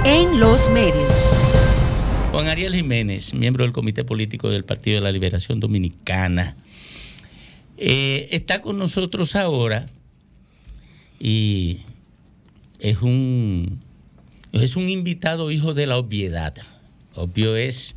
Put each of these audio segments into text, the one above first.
en los medios. Juan Ariel Jiménez, miembro del Comité Político del Partido de la Liberación Dominicana, está con nosotros ahora y es un invitado hijo de la obviedad. Obvio es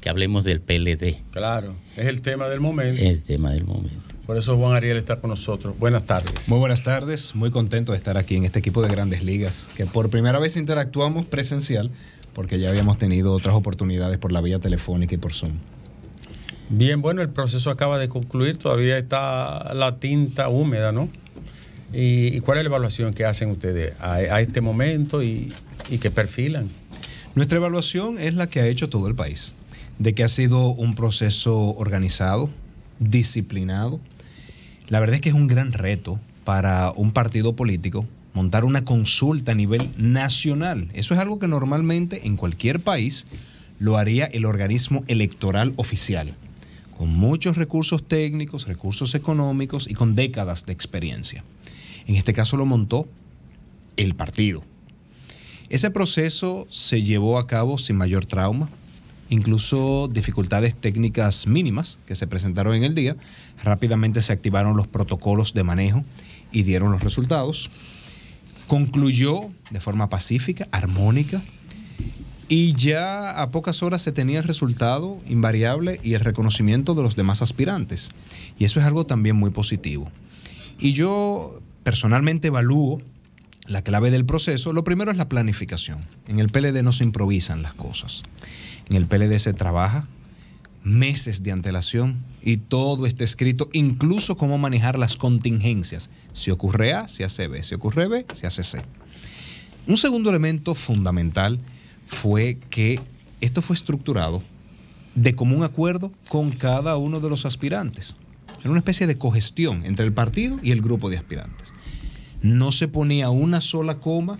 que hablemos del PLD. Claro, es el tema del momento. El tema del momento. Por eso Juan Ariel está con nosotros. Buenas tardes. Muy buenas tardes, muy contento de estar aquí en este equipo de Grandes Ligas, que por primera vez interactuamos presencial, porque ya habíamos tenido otras oportunidades por la vía telefónica y por Zoom. Bien, bueno, el proceso acaba de concluir, todavía está la tinta húmeda, ¿no? ¿Y cuál es la evaluación que hacen ustedes a este momento y que perfilan? Nuestra evaluación es la que ha hecho todo el país, de que ha sido un proceso organizado, disciplinado. La verdad es que es un gran reto para un partido político montar una consulta a nivel nacional. Eso es algo que normalmente en cualquier país lo haría el organismo electoral oficial, con muchos recursos técnicos, recursos económicos y con décadas de experiencia. En este caso lo montó el partido. Ese proceso se llevó a cabo sin mayor trauma, incluso dificultades técnicas mínimas que se presentaron en el día. Rápidamente se activaron los protocolos de manejo y dieron los resultados. Concluyó de forma pacífica, armónica, y ya a pocas horas se tenía el resultado invariable y el reconocimiento de los demás aspirantes. Y eso es algo también muy positivo. Y yo personalmente evalúo la clave del proceso. Lo primero es la planificación. En el PLD no se improvisan las cosas. En el PLD se trabaja meses de antelación y todo está escrito, incluso cómo manejar las contingencias. Si ocurre A, se hace B. Si ocurre B, se hace C. Un segundo elemento fundamental fue que esto fue estructurado de común acuerdo con cada uno de los aspirantes. Era una especie de cogestión entre el partido y el grupo de aspirantes. No se ponía una sola coma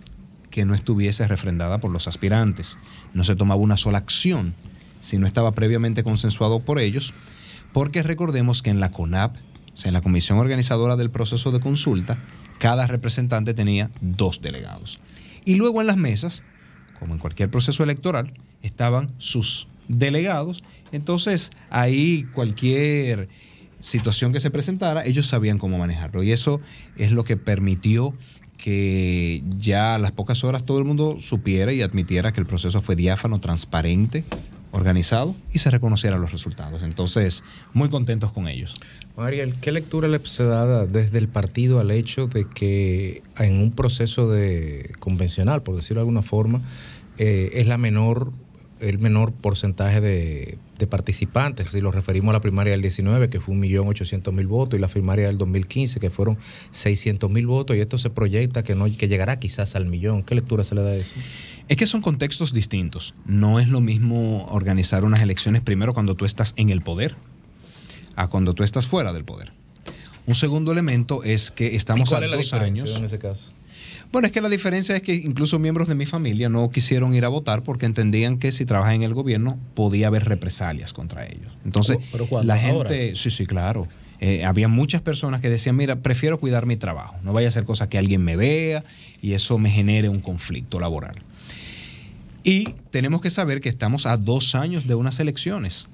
que no estuviese refrendada por los aspirantes. No se tomaba una sola acción si no estaba previamente consensuado por ellos, porque recordemos que en la CONAP, o sea, en la comisión organizadora del proceso de consulta, cada representante tenía 2 delegados. Y luego en las mesas, como en cualquier proceso electoral, estaban sus delegados. Entonces, ahí cualquier situación que se presentara, ellos sabían cómo manejarlo. Y eso es lo que permitió que ya a las pocas horas todo el mundo supiera y admitiera que el proceso fue diáfano, transparente, organizado y se reconocieran los resultados. Entonces, muy contentos con ellos. Ariel, ¿qué lectura le se da desde el partido al hecho de que en un proceso de convencional, por decirlo de alguna forma, es el menor porcentaje de participantes? Si lo referimos a la primaria del 19, que fue 1.800.000 votos, y la primaria del 2015, que fueron 600.000 votos, y esto se proyecta que llegará quizás al millón. ¿Qué lectura se le da a eso? Es que son contextos distintos. No es lo mismo organizar unas elecciones primero cuando tú estás en el poder a cuando tú estás fuera del poder. Un segundo elemento es que estamos a 2 años. En ese caso? Bueno, es que la diferencia es que incluso miembros de mi familia no quisieron ir a votar porque entendían que si trabajan en el gobierno podía haber represalias contra ellos. Entonces, ¿Pero cuándo? la ¿Ahora? gente... Sí, claro. Había muchas personas que decían, mira, prefiero cuidar mi trabajo. No vaya a ser cosa que alguien me vea y eso me genere un conflicto laboral. Y tenemos que saber que estamos a 2 años de unas elecciones.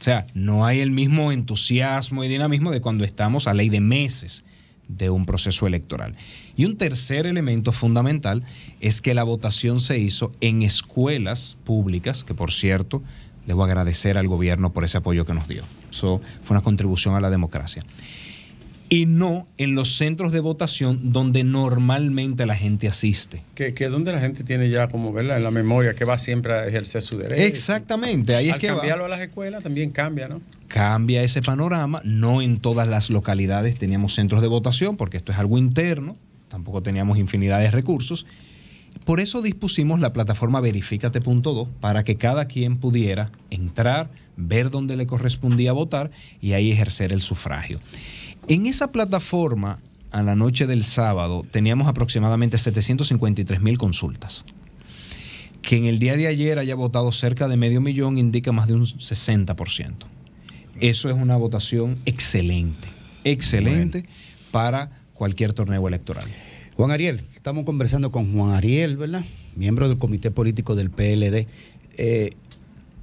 O sea, no hay el mismo entusiasmo y dinamismo de cuando estamos a ley de meses de un proceso electoral. Y un tercer elemento fundamental es que la votación se hizo en escuelas públicas, que por cierto, debo agradecer al gobierno por ese apoyo que nos dio. Eso fue una contribución a la democracia. Y no en los centros de votación donde normalmente la gente asiste. Que donde la gente tiene ya como verla en la memoria que va siempre a ejercer su derecho. Exactamente, ahí es que va. Al cambiarlo a las escuelas también cambia, ¿no? Cambia ese panorama. No en todas las localidades teníamos centros de votación, porque esto es algo interno, tampoco teníamos infinidad de recursos. Por eso dispusimos la plataforma Verifícate.do para que cada quien pudiera entrar, ver dónde le correspondía votar y ahí ejercer el sufragio. En esa plataforma, a la noche del sábado, teníamos aproximadamente 753.000 consultas. Que en el día de ayer haya votado cerca de 500.000 indica más de un 60%. Eso es una votación excelente, excelente para cualquier torneo electoral. Juan Ariel, estamos conversando con Juan Ariel, ¿verdad? Miembro del comité político del PLD.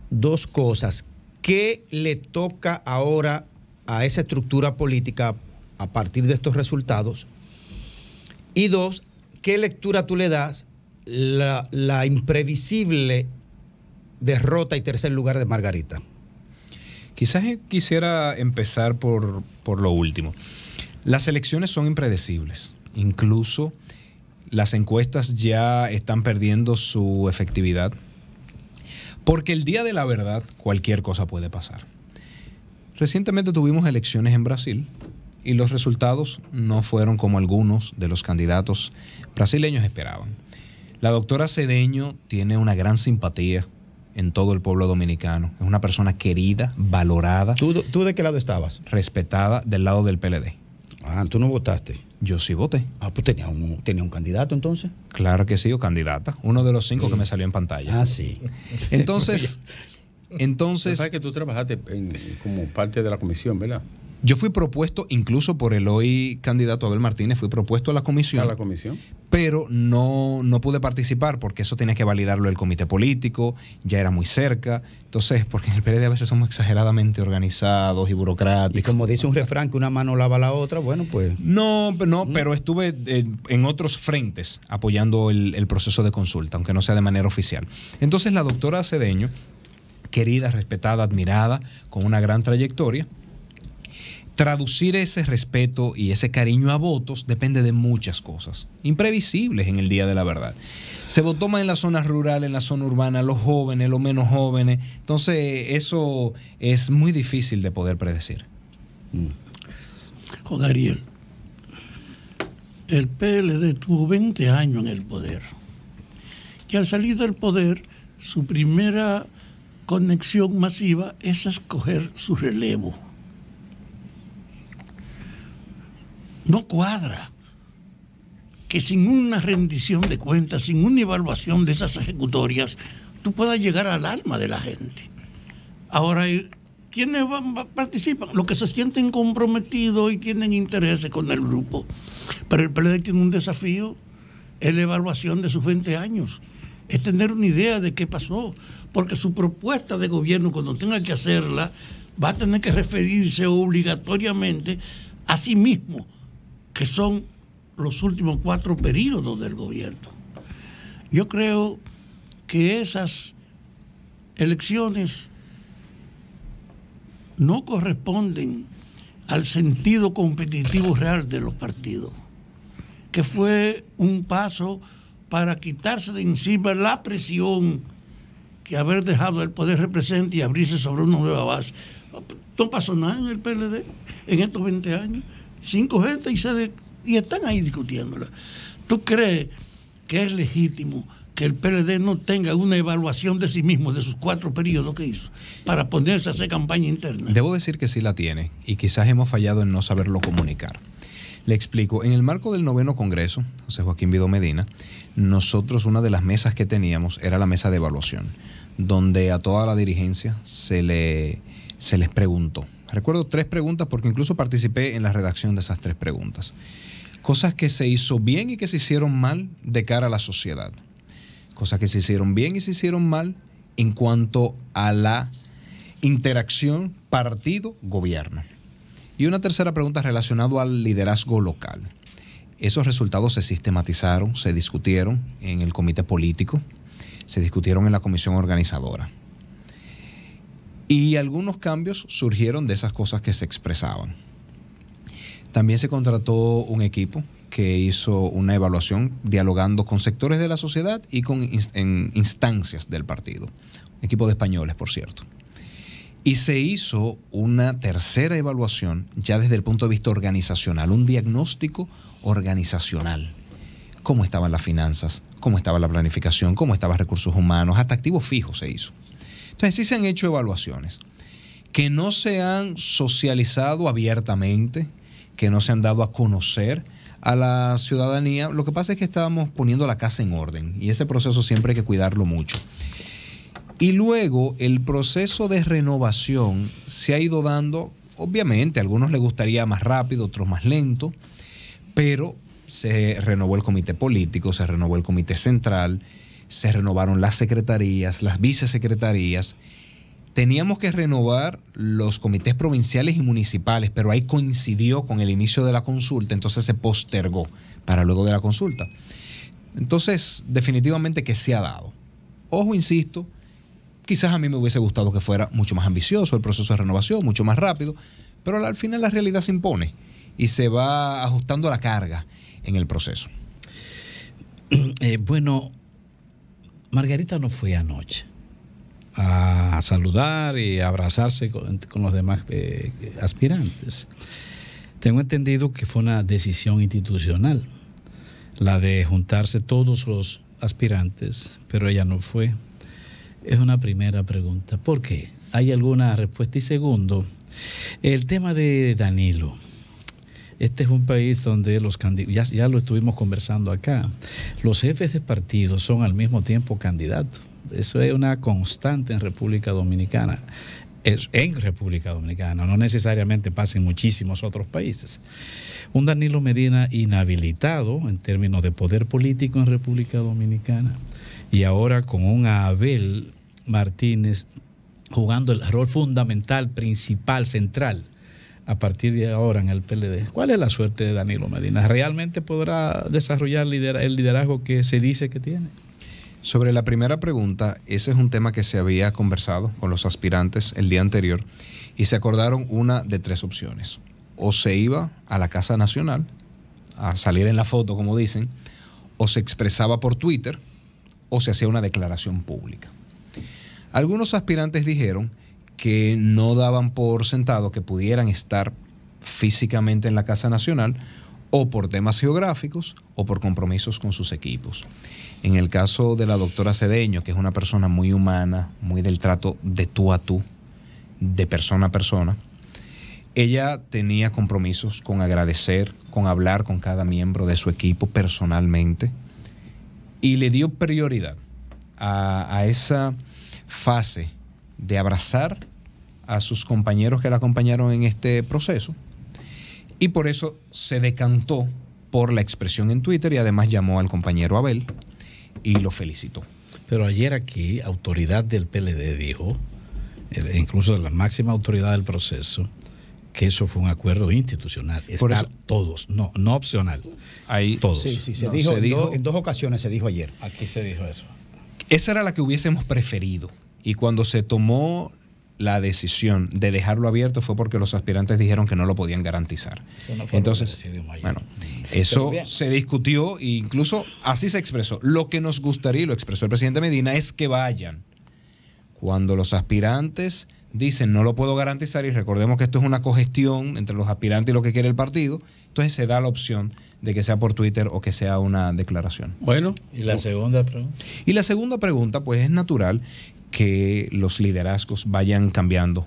Dos cosas. ¿Qué le toca ahora a esa estructura política a partir de estos resultados? Y dos, ¿qué lectura tú le das la imprevisible derrota y tercer lugar de Margarita? Quizás quisiera empezar por lo último. Las elecciones son impredecibles. Incluso las encuestas ya están perdiendo su efectividad. Porque el día de la verdad, cualquier cosa puede pasar. Recientemente tuvimos elecciones en Brasil y los resultados no fueron como algunos de los candidatos brasileños esperaban. La doctora Cedeño tiene una gran simpatía en todo el pueblo dominicano. Es una persona querida, valorada. ¿Tú de qué lado estabas? Respetada del lado del PLD. Ah, ¿tú no votaste? Yo sí voté. Ah, pues tenía un candidato entonces. Claro que sí, o candidata. Uno de los 5 que me salió en pantalla. Ah, sí. Entonces... ¿Sabes que tú trabajaste como parte de la comisión, verdad? Yo fui propuesto, incluso por el hoy candidato Abel Martínez, fui propuesto a la comisión. ¿A la comisión? Pero no pude participar porque eso tenía que validarlo el comité político, ya era muy cerca. Entonces, porque en el PLD a veces somos exageradamente organizados y burocráticos. Y como dice un refrán que una mano lava la otra, bueno, pues... No, pero estuve en otros frentes apoyando el proceso de consulta, aunque no sea de manera oficial. Entonces, la doctora Cedeño, querida, respetada, admirada, con una gran trayectoria, traducir ese respeto y ese cariño a votos depende de muchas cosas, imprevisibles en el día de la verdad. Se votó más en las zonas rurales, en la zona urbana, los jóvenes, los menos jóvenes. Entonces, eso es muy difícil de poder predecir. Juan Ariel, el PLD tuvo 20 años en el poder. Y al salir del poder, su primera conexión masiva es escoger su relevo. No cuadra que sin una rendición de cuentas, sin una evaluación de esas ejecutorias, tú puedas llegar al alma de la gente. Ahora, ¿quiénes participan? Los que se sienten comprometidos y tienen intereses con el grupo. Pero el PLD tiene un desafío, es la evaluación de sus 20 años. Es tener una idea de qué pasó. Porque su propuesta de gobierno, cuando tenga que hacerla, va a tener que referirse obligatoriamente a sí mismo, que son los últimos 4 periodos del gobierno. Yo creo que esas elecciones no corresponden al sentido competitivo real de los partidos, que fue un paso para quitarse de encima la presión que haber dejado el poder representa y abrirse sobre una nueva base. No pasó nada en el PLD en estos 20 años. 5 gente y están ahí discutiéndola. ¿Tú crees que es legítimo que el PLD no tenga una evaluación de sí mismo, de sus 4 periodos que hizo, para ponerse a hacer campaña interna? Debo decir que sí la tiene, y quizás hemos fallado en no saberlo comunicar. Le explico. En el marco del 9º Congreso, José Joaquín Vidó Medina, nosotros una de las mesas que teníamos era la mesa de evaluación, donde a toda la dirigencia se les preguntó. Recuerdo 3 preguntas porque incluso participé en la redacción de esas 3 preguntas. Cosas que se hizo bien y que se hicieron mal de cara a la sociedad. Cosas que se hicieron bien y se hicieron mal en cuanto a la interacción partido-gobierno. Y una tercera pregunta relacionada al liderazgo local. Esos resultados se sistematizaron, se discutieron en el comité político, se discutieron en la comisión organizadora. Y algunos cambios surgieron de esas cosas que se expresaban. También se contrató un equipo que hizo una evaluación dialogando con sectores de la sociedad y con instancias del partido. Un equipo de españoles, por cierto. Y se hizo una tercera evaluación ya desde el punto de vista organizacional, un diagnóstico organizacional. Cómo estaban las finanzas, cómo estaba la planificación, cómo estaban recursos humanos, hasta activos fijos se hizo. Entonces sí se han hecho evaluaciones que no se han socializado abiertamente, que no se han dado a conocer a la ciudadanía. Lo que pasa es que estábamos poniendo la casa en orden y ese proceso siempre hay que cuidarlo mucho. Y luego el proceso de renovación se ha ido dando, obviamente, a algunos les gustaría más rápido, otros más lento, pero se renovó el comité político, se renovó el comité central, se renovaron las secretarías, las vicesecretarías. Teníamos que renovar los comités provinciales y municipales, pero ahí coincidió con el inicio de la consulta, entonces se postergó para luego de la consulta. Entonces, definitivamente que se ha dado. Ojo, insisto, quizás a mí me hubiese gustado que fuera mucho más ambicioso el proceso de renovación, mucho más rápido, pero al final la realidad se impone y se va ajustando la carga en el proceso. Bueno, Margarita no fue anoche a saludar y a abrazarse con los demás aspirantes. Tengo entendido que fue una decisión institucional, la de juntarse todos los aspirantes, pero ella no fue. Es una primera pregunta. ¿Por qué? ¿Hay alguna respuesta? Y segundo, el tema de Danilo. Este es un país donde los candidatos, ya lo estuvimos conversando acá, los jefes de partido son al mismo tiempo candidatos. Eso es una constante en República Dominicana. En República Dominicana, no necesariamente pasa en muchísimos otros países. Un Danilo Medina inhabilitado en términos de poder político en República Dominicana, y ahora con un Abel Martínez jugando el rol fundamental, principal, central, a partir de ahora en el PLD. ¿Cuál es la suerte de Danilo Medina? ¿Realmente podrá desarrollar el liderazgo que se dice que tiene? Sobre la primera pregunta, ese es un tema que se había conversado con los aspirantes el día anterior y se acordaron una de tres opciones. O se iba a la Casa Nacional, a salir en la foto, como dicen, o se expresaba por Twitter, o se hacía una declaración pública. Algunos aspirantes dijeron que no daban por sentado que pudieran estar físicamente en la Casa Nacional, o por temas geográficos o por compromisos con sus equipos. En el caso de la doctora Cedeño, que es una persona muy humana, muy del trato de tú a tú, de persona a persona, ella tenía compromisos con agradecer, con hablar con cada miembro de su equipo personalmente, y le dio prioridad a esa fase de abrazar a sus compañeros que la acompañaron en este proceso, y por eso se decantó por la expresión en Twitter y además llamó al compañero Abel y lo felicitó. Pero ayer aquí, autoridad del PLD dijo, incluso la máxima autoridad del proceso, que eso fue un acuerdo institucional. Por Estar eso, todos, no opcional. Ahí, todos. Sí, se No, dijo, se dijo en dos ocasiones se dijo ayer. Aquí se dijo eso. Esa era la que hubiésemos preferido. Y cuando se tomó la decisión de dejarlo abierto fue porque los aspirantes dijeron que no lo podían garantizar. Eso no fue entonces, lo que decidimos ayer. bueno, eso se discutió e incluso así se expresó. Lo que nos gustaría, y lo expresó el presidente Medina, es que vayan. Cuando los aspirantes dicen no lo puedo garantizar, y recordemos que esto es una cogestión entre los aspirantes y lo que quiere el partido, entonces se da la opción de que sea por Twitter o que sea una declaración. Bueno. ¿Y la segunda pregunta? Y la segunda pregunta, pues es natural que los liderazgos vayan cambiando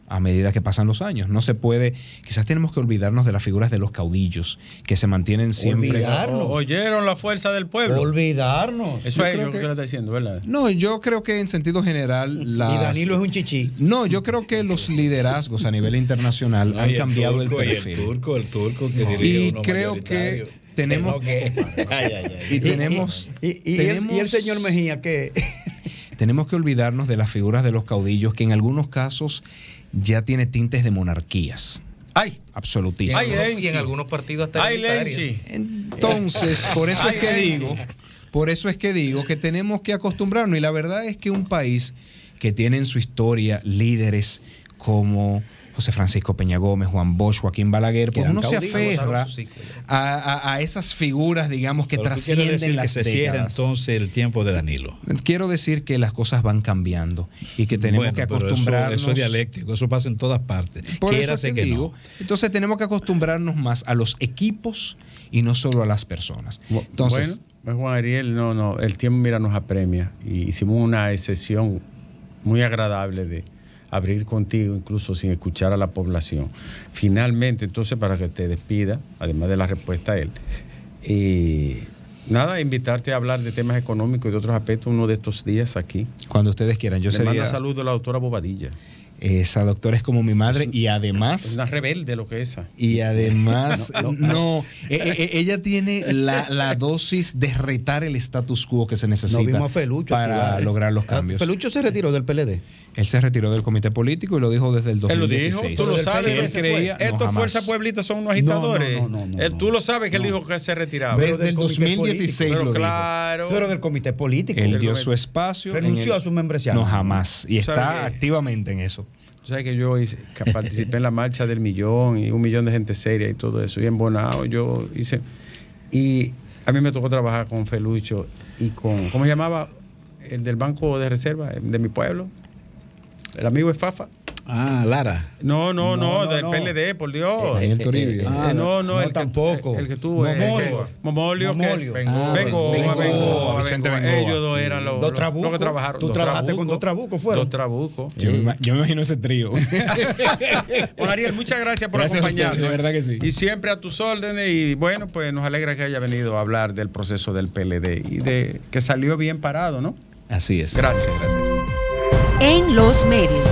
a medida que pasan los años. No se puede, quizás tenemos que olvidarnos de las figuras de los caudillos que se mantienen siempre. Olvidarnos. Oyeron la fuerza del pueblo. Olvidarnos. Eso es creo lo que que le está diciendo, ¿verdad? No, yo creo que en sentido general Y Danilo es un chichí. No, yo creo que los liderazgos a nivel internacional han cambiado el perfil. El turco que dirige Y uno creo que mayoritario. tenemos y tenemos Y el señor Mejía, que tenemos que olvidarnos de las figuras de los caudillos que en algunos casos ya tiene tintes de monarquías. ¡Ay! Absolutísimas. Ay, Y en algunos partidos hasta ¡Ay, hereditarias. Lenchi! Entonces, por eso es que digo que tenemos que acostumbrarnos. Y la verdad es que un país que tiene en su historia líderes como José Francisco Peña Gómez, Juan Bosch, Joaquín Balaguer, pues uno se aferra a esas figuras, digamos, que trascienden decir las que se cierra décadas. entonces el tiempo de Danilo. Quiero decir que las cosas van cambiando y que tenemos que pero acostumbrarnos. eso es dialéctico, eso pasa en todas partes. Por eso Quiérase es que digo, entonces tenemos que acostumbrarnos más a los equipos y no solo a las personas. Entonces, bueno, pues Juan Ariel, no, el tiempo mira nos apremia y hicimos una excepción muy agradable de abrir contigo, incluso sin escuchar a la población. Finalmente, entonces, para que te despida, además de la respuesta a él, nada, invitarte a hablar de temas económicos y de otros aspectos uno de estos días aquí. cuando ustedes quieran, yo Le sería... manda saludos a la doctora Bobadilla. Esa doctora es como mi madre y Es además... una rebelde lo que es esa. Y además, ella tiene la dosis de retar el status quo que se necesita No vimos a Felucho para activar. lograr los cambios. Felucho se retiró del PLD. Él se retiró del comité político y lo dijo desde el Él lo 2016. dijo, tú lo Pero sabes. del PLD se fue. Estos jamás. Fuerza Pueblita son unos agitadores. No. Tú lo sabes que él dijo que se retiraba. Pero Desde el del comité 2016 político. Pero lo dijo. claro. Pero del comité político. Él dio su espacio. Renunció a su membresía. No, jamás. Y ¿Sabes está qué? activamente en eso. Tú sabes que yo participé en la marcha del millón y 1 millón de gente seria y todo eso. Y en Bonao yo hice... Y a mí me tocó trabajar con Felucho y con... ¿Cómo se llamaba? El del Banco de Reserva de mi pueblo. El amigo de Fafa. Ah, Lara. No, No, del no. PLD, por Dios. Ahí el Toribio. no, el que- tampoco. El que tuvo. Momolio. Bengoa. Vicente Bengoa. Ellos dos eran los Dos trabucos. que trabajaron. Tú trabajaste con dos trabucos, ¿fueron? Dos trabucos. Yo me imagino ese trío. Juan Ariel, muchas gracias por Gracias a ustedes, acompañarnos. de verdad que sí. Y siempre a tus órdenes. Y bueno, pues nos alegra que haya venido a hablar del proceso del PLD y de que salió bien parado, ¿no? Así es. Gracias. En los medios.